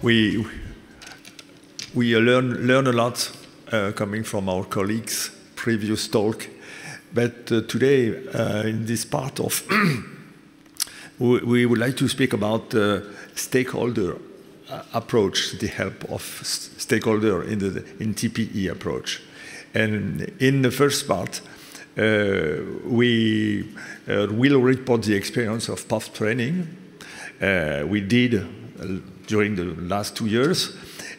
we learn a lot coming from our colleagues' previous talk, but today in this part of we would like to speak about stakeholder approach, the help of stakeholder in TPE approach. And in the first part, we will report the experience of POF training we did during the last 2 years.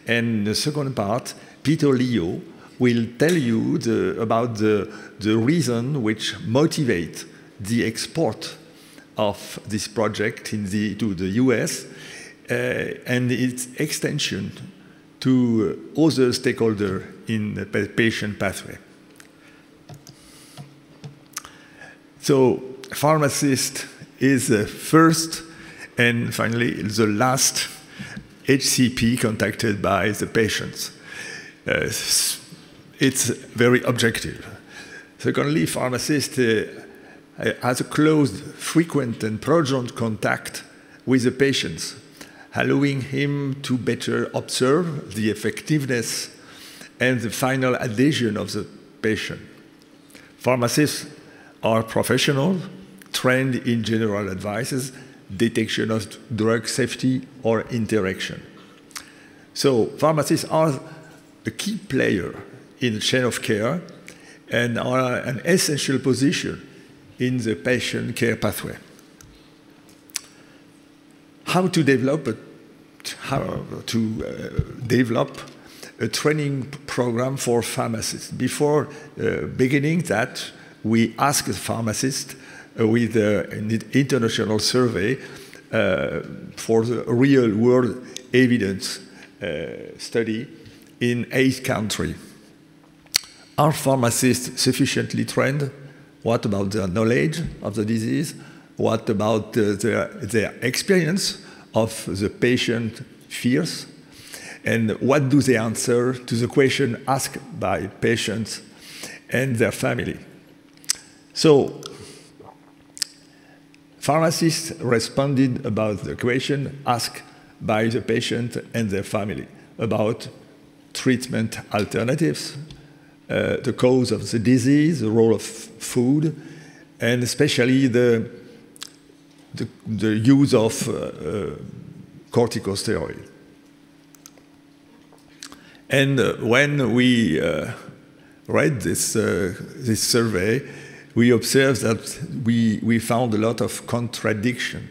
And the second part, Peter Leo will tell you about the reason which motivate the export of this project to the US and its extension to other stakeholders in the patient pathway. So, pharmacist is the first and finally the last HCP contacted by the patients. It's very objective. Secondly, pharmacist has a close, frequent and prolonged contact with the patients, allowing him to better observe the effectiveness and the final adhesion of the patient. Pharmacists are professionals trained in general advices, detection of drug safety or interaction. So pharmacists are a key player in the chain of care and are an essential position in the patient care pathway. How to develop a training program for pharmacists. Before beginning that, we asked the pharmacists with an international survey for the real-world evidence study in 8 countries. Are pharmacists sufficiently trained? What about their knowledge of the disease? What about their experience of the patient fears? And what do they answer to the question asked by patients and their family? So, pharmacists responded about the question asked by the patient and their family about treatment alternatives, the cause of the disease, the role of food, and especially the use of corticosteroids. And when we read this survey, we observed that we found a lot of contradiction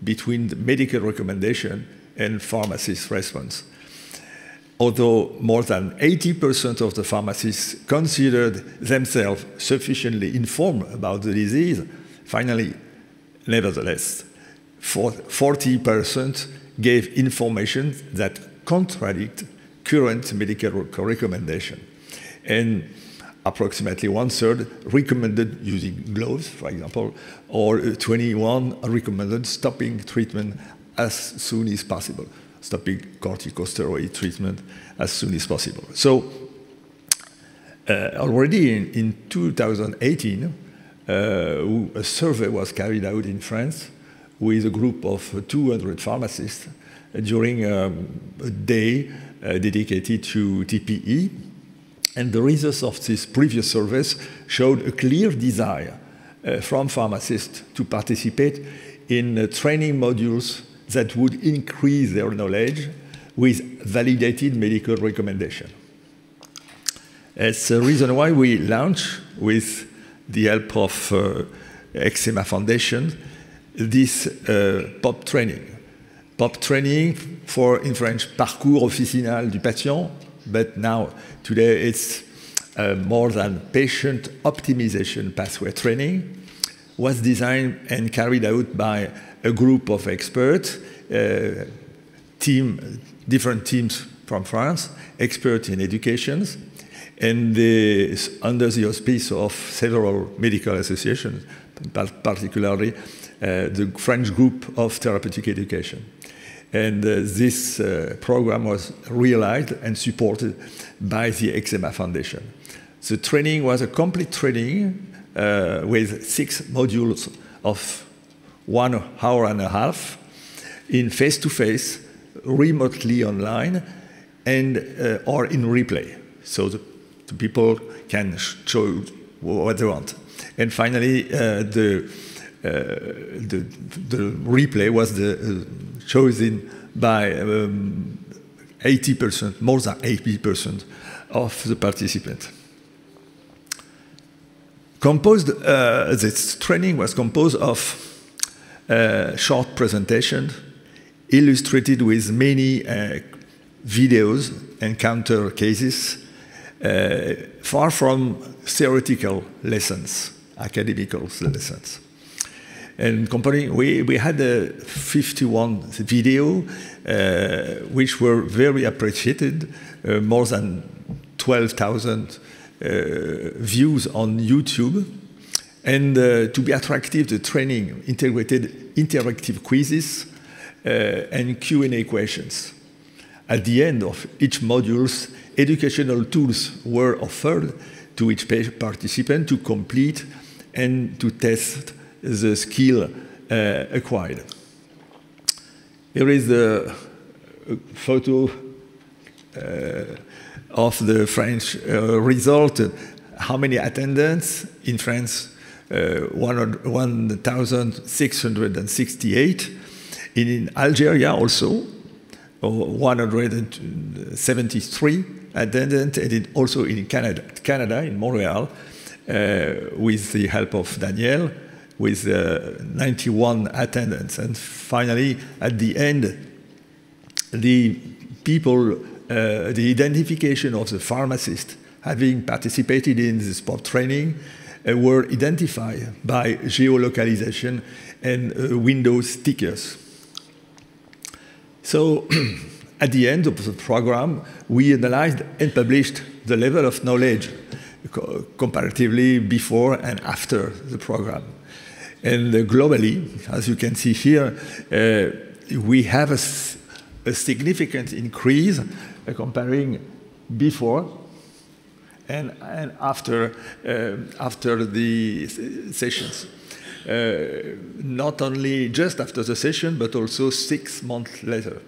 between the medical recommendation and pharmacist response. Although more than 80% of the pharmacists considered themselves sufficiently informed about the disease, finally, nevertheless, 40% gave information that contradict current medical recommendation. And approximately 1/3 recommended using gloves, for example, or 21 recommended stopping treatment as soon as possible, stopping corticosteroid treatment as soon as possible. So already in 2018, a survey was carried out in France with a group of 200 pharmacists during a day dedicated to TPE. And the results of this previous surveys showed a clear desire from pharmacists to participate in training modules that would increase their knowledge with validated medical recommendation. It's the reason why we launched, with the help of Eczema Foundation, this POP training. POP training for, in French, Parcours Officinal du Patient, but now, today, it's more than patient optimization pathway training, was designed and carried out by a group of experts, different teams from France, experts in education, and under the auspice of several medical associations, particularly the French group of therapeutic education. And this program was realized and supported by the Eczema Foundation. The training was a complete training with 6 modules of 1.5 hours in face-to-face remotely online and or in replay. So the people can show what they want. And finally, the replay was chosen by 80%, more than 80% of the participants. This training was composed of short presentations illustrated with many videos and counter cases, far from theoretical lessons, academical lessons. And we had 51 video, which were very appreciated, more than 12,000 views on YouTube. And to be attractive, the training integrated interactive quizzes and Q&A questions. At the end of each module, educational tools were offered to each participant to complete and to test the skill acquired. Here is the photo of the French result. How many attendants in France? 1,668. In Algeria also, 173 attendants, and also in Canada, in Montreal, with the help of Daniel, with 91 attendants. And finally, at the end, the people, the identification of the pharmacists having participated in the sport training were identified by geolocalization and window stickers. So at the end of the program, we analyzed and published the level of knowledge comparatively before and after the program. And globally, as you can see here, we have a significant increase comparing before and after the sessions. Not only just after the session, but also 6 months later.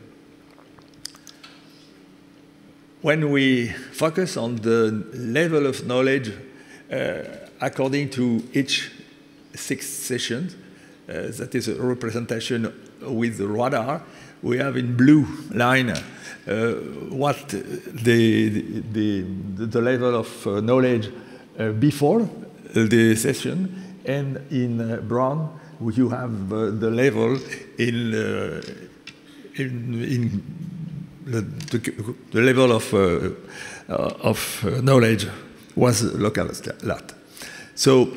When we focus on the level of knowledge according to each 6 sessions, that is a representation with the radar, we have in blue line what the level of knowledge before the session, and in brown you have the level in the level of knowledge was localized. So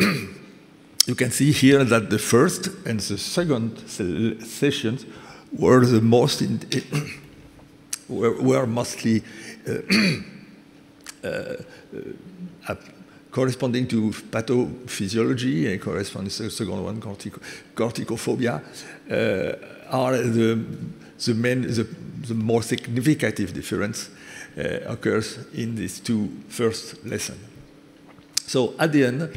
you can see here that the first and the second sessions were the most were mostly corresponding to pathophysiology, and corresponding to the second one, corticophobia, are the more significant difference occurs in these 2 first lessons. So at the end,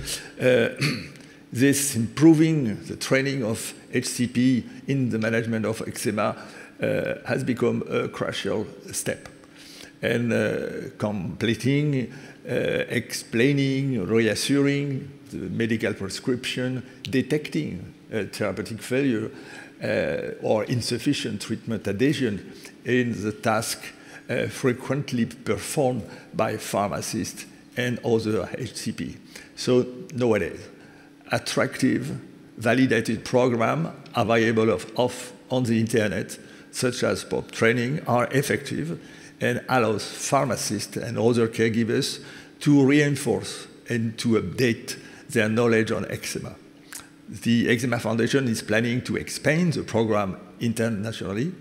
this improving the training of HCP in the management of eczema has become a crucial step. And completing, explaining, reassuring the medical prescription, detecting therapeutic failure or insufficient treatment adhesion in the task frequently performed by pharmacists and other HCP. So nowadays, attractive, validated programs available on the internet, such as sport training, are effective and allows pharmacists and other caregivers to reinforce and to update their knowledge on eczema. The Eczema Foundation is planning to expand the program internationally,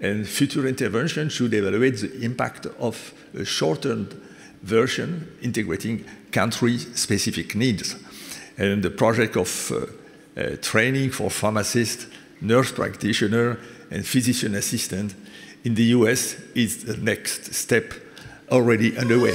and future intervention should evaluate the impact of a shortened version integrating country-specific needs. And the project of training for pharmacists, nurse practitioners, and physician assistants in the US is the next step already underway.